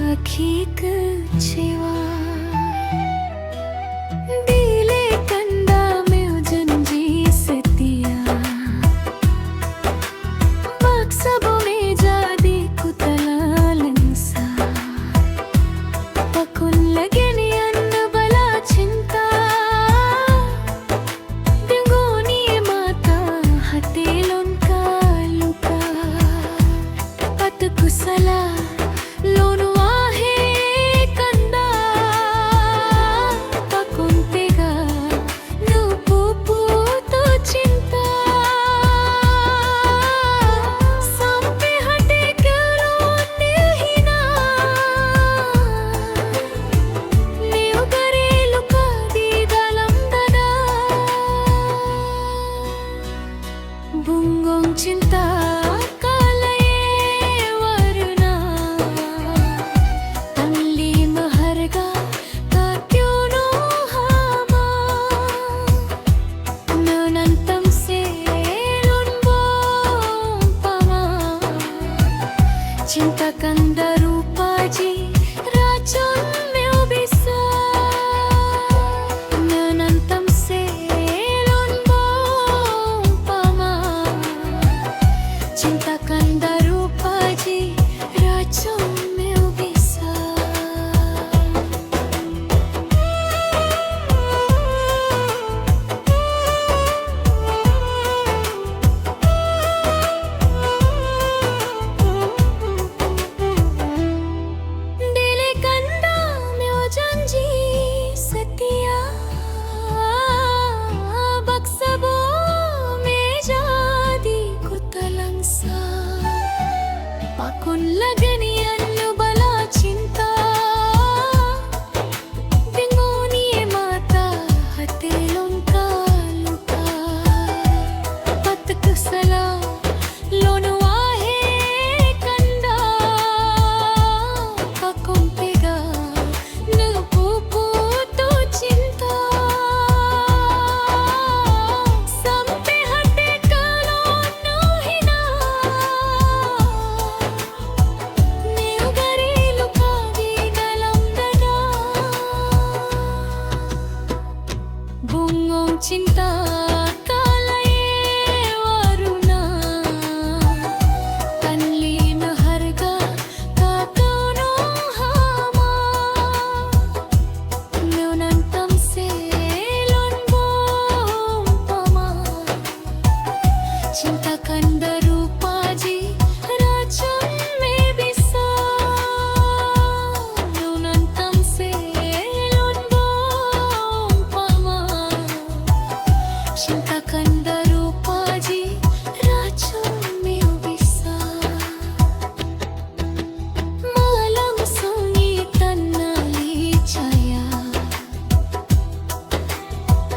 akhir kecewa. Bila kanda meu janji setia, maksa bome jadi ku telah lensa. Pakun lagi nian bala cinta, dengoni mata hati lonka luka. Patku salah lonu ahe kanda, pakun tega nu pupu tu cinta. Sampai hati kalau nilhina, niu gari luka di dalam dada. Bunggong cinta cinta kanda rupa ji racun meu bisa menantam selon pama. Cinta kanda rupa ji racun meu bisa. Pakun lagnian nu bala cinta, dengoni mata hati lonka luka. Patku salah lonu ahe kanda, pakun tega nu pupu tu cinta. Sampai hati kalau nu hina, bunggong cinta kalaye waruna, tanli na harga katunong hama. Menantam selon pama, cinta kanda rupa ji racun me bisa. Menantam selon pama, cinta kanda rupa ji racun meu bisa. Malam sunyi tanali cahaya,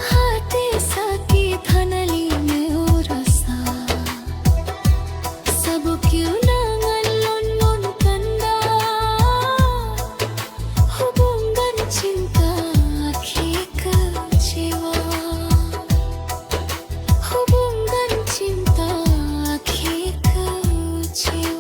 hati sakit hanali meu rasa. Sabu kyun nangan lon kanda, hubungan cinta akhir kecewa. Hubungan cinta akhir kecewa.